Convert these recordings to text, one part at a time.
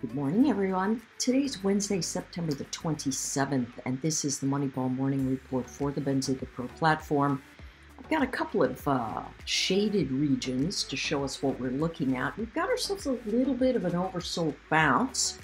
Good morning, everyone. Today's Wednesday, September the 27th, and this is the Moneyball Morning Report for the Benzinga Pro platform. I've got a couple of shaded regions to show us what we're looking at. We've got ourselves a little bit of an oversold bounce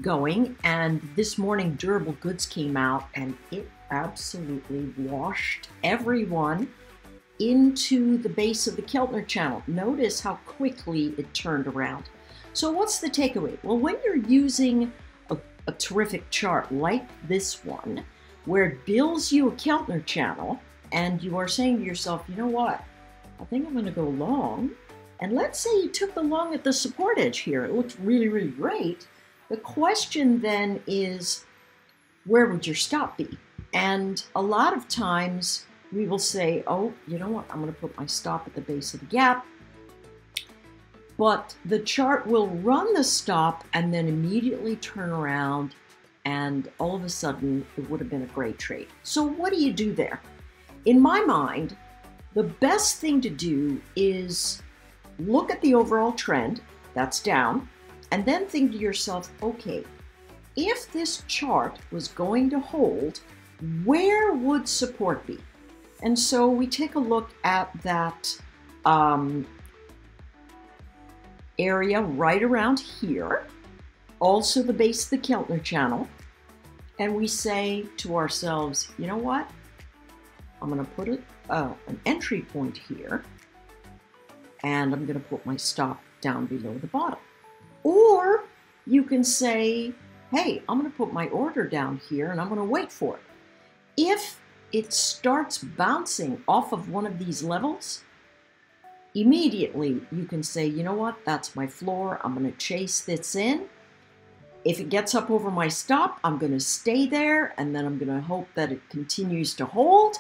going, and this morning durable goods came out, and it absolutely washed everyone into the base of the Keltner channel. Notice how quickly it turned around. So what's the takeaway? Well, when you're using a terrific chart like this one, where it builds you a Keltner channel, and you are saying to yourself, you know what, I think I'm going to go long, and let's say you took the long at the support edge here. It looks really, really great. The question then is, where would your stop be? And a lot of times we will say, oh, you know what, I'm going to put my stop at the base of the gap. But the chart will run the stop and then immediately turn around, and all of a sudden it would have been a great trade. So what do you do there? In my mind, the best thing to do is look at the overall trend, that's down, and then think to yourself, okay, if this chart was going to hold, where would support be? And so we take a look at that area right around here, also the base of the Keltner channel, and we say to ourselves, you know what, I'm going to put an entry point here, and I'm going to put my stop down below the bottom. Or you can say, hey, I'm going to put my order down here and I'm going to wait for it. If it starts bouncing off of one of these levels, immediately you can say, you know what, that's my floor. I'm going to chase this in. If it gets up over my stop, I'm going to stay there, and then I'm going to hope that it continues to hold.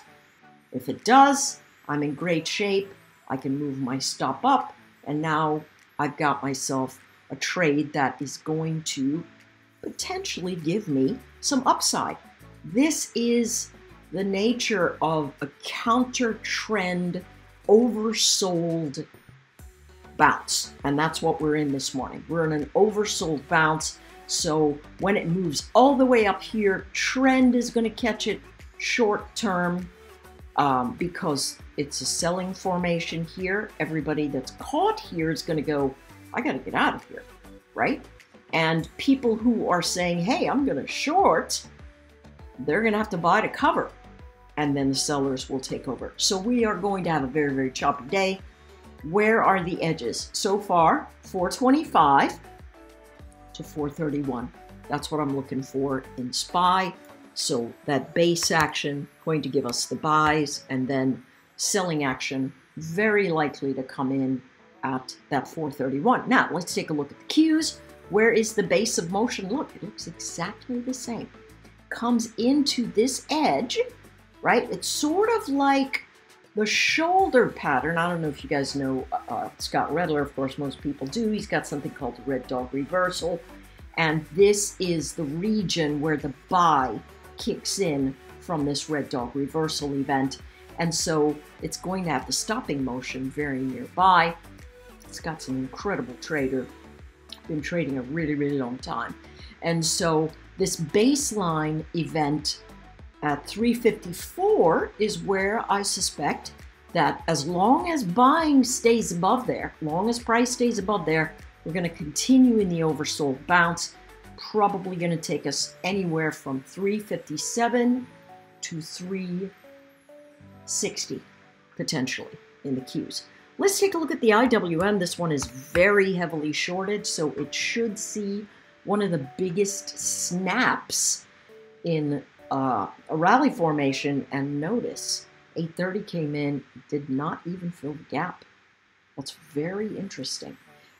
If it does, I'm in great shape. I can move my stop up, and now I've got myself a trade that is going to potentially give me some upside. This is the nature of a counter trend oversold bounce, and that's what we're in this morning. We're in an oversold bounce, so when it moves all the way up here, trend is going to catch it short term because it's a selling formation here. Everybody that's caught here is going to go, I got to get out of here, right? And people who are saying, hey, I'm going to short, they're going to have to buy to cover, and then the sellers will take over. So we are going to have a very, very choppy day. Where are the edges? So far, 425 to 431. That's what I'm looking for in SPY. So that base action going to give us the buys, and then selling action very likely to come in at that 431. Now, let's take a look at the Qs. Where is the base of motion? Look, it looks exactly the same. Comes into this edge, right? It's sort of like the shoulder pattern. I don't know if you guys know Scott Redler. Of course, most people do. He's got something called the red dog reversal. And this is the region where the buy kicks in from this red dog reversal event. And so it's going to have the stopping motion very nearby. It's got some incredible trader. Been trading a really, really long time. And so this baseline event at 354 is where I suspect that as long as buying stays above there, long as price stays above there, we're going to continue in the oversold bounce. Probably going to take us anywhere from 357 to 360 potentially in the Qs. Let's take a look at the IWM. This one is very heavily shorted, so it should see one of the biggest snaps in a rally formation. And notice 830 came in, did not even fill the gap. That's very interesting.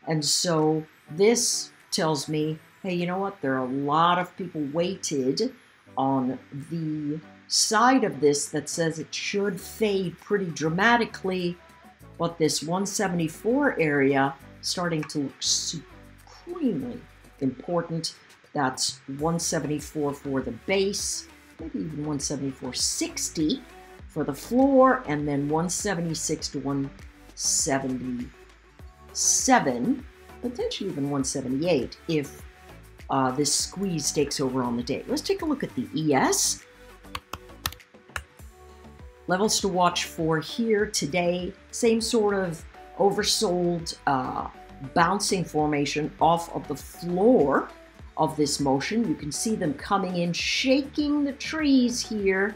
And so this tells me, hey, you know what, there are a lot of people weighted on the side of this that says it should fade pretty dramatically, but this 174 area starting to look supremely important. That's 174 for the base, maybe even 174.60 for the floor, and then 176 to 177, potentially even 178 if this squeeze takes over on the day. Let's take a look at the ES. Levels to watch for here today. Same sort of oversold bouncing formation off of the floor of this motion. You can see them coming in, shaking the trees here,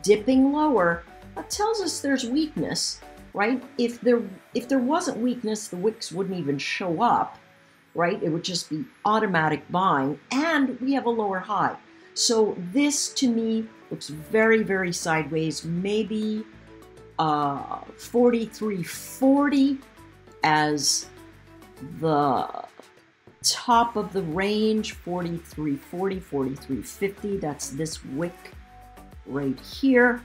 dipping lower. That tells us there's weakness, right? If there wasn't weakness, the wicks wouldn't even show up, right? It would just be automatic buying, and we have a lower high. So this, to me, looks very, very sideways. Maybe 43.40 as the top of the range, 43.40, 43.50. That's this wick right here,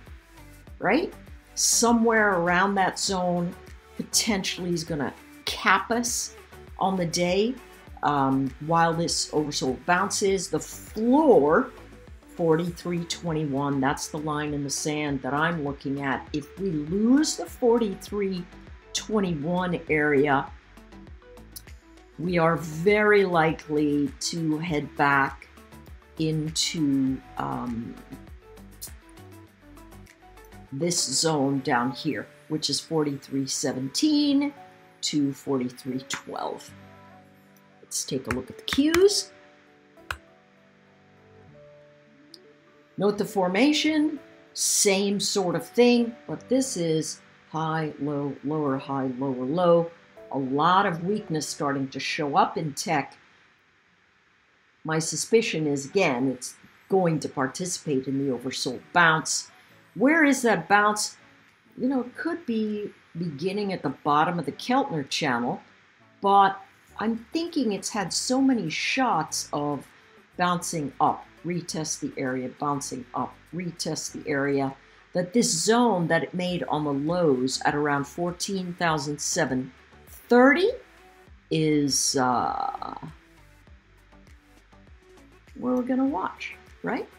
right? Somewhere around that zone potentially is going to cap us on the day while this oversold bounces. The floor, 43.21, that's the line in the sand that I'm looking at. If we lose the 43.21 area, we are very likely to head back into this zone down here, which is 43.17 to 43.12. Let's take a look at the cues. Note the formation, same sort of thing, but this is high, low, lower, high, lower, low. A lot of weakness starting to show up in tech. My suspicion is, again, it's going to participate in the oversold bounce. Where is that bounce? You know, it could be beginning at the bottom of the Keltner channel, but I'm thinking it's had so many shots of bouncing up, retest the area, bouncing up, retest the area, that this zone that it made on the lows at around 14,730 is where we're going to watch, right?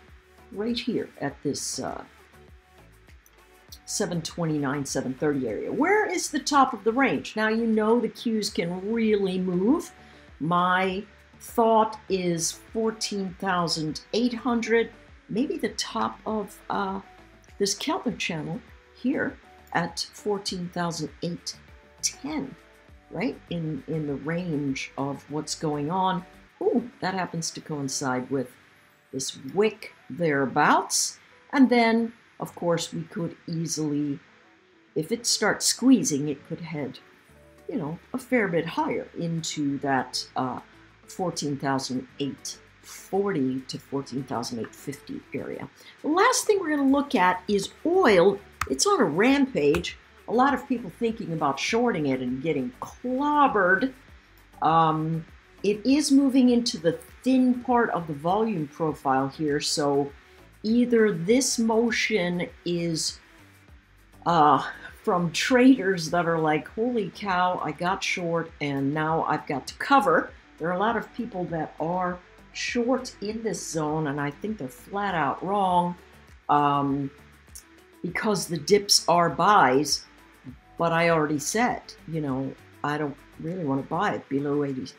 Right here at this 729, 730 area. Where is the top of the range? Now, you know the cues can really move. My thought is 14,800, maybe the top of this Keltner channel here at 14,810, right? In the range of what's going on. Ooh, that happens to coincide with this wick thereabouts. And then, of course, we could easily, if it starts squeezing, it could head, you know, a fair bit higher into that 14,840 to 14,850 area. The last thing we're going to look at is oil. It's on a rampage. A lot of people thinking about shorting it and getting clobbered. It is moving into the thin part of the volume profile here, so either this motion is from traders that are like, holy cow, I got short and now I've got to cover. There are a lot of people that are short in this zone, and I think they're flat out wrong because the dips are buys. But I already said, you know, I don't really want to buy it below 80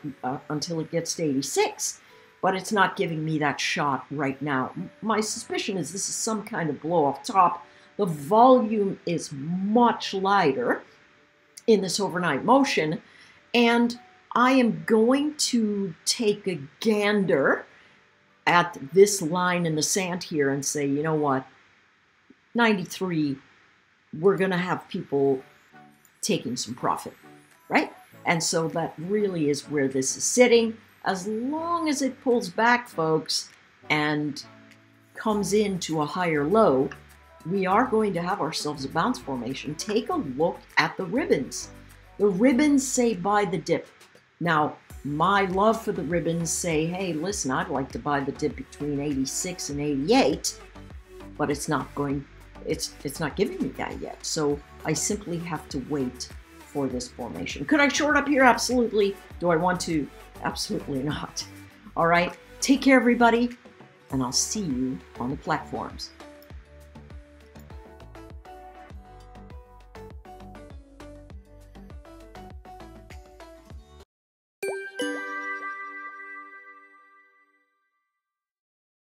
until it gets to 86. But it's not giving me that shot right now. My suspicion is this is some kind of blow off top. The volume is much lighter in this overnight motion, and I am going to take a gander at this line in the sand here and say, you know what, 93, we're going to have people taking some profit, right? And so that really is where this is sitting. As long as it pulls back, folks, and comes into a higher low, we are going to have ourselves a bounce formation. Take a look at the ribbons. The ribbons say buy the dip. Now, my love for the ribbons say, hey, listen, I'd like to buy the dip between 86 and 88, but it's not going, it's not giving me that yet. So I simply have to wait for this formation. Could I short up here? Absolutely. Do I want to? Absolutely not. All right. Take care, everybody, and I'll see you on the platforms.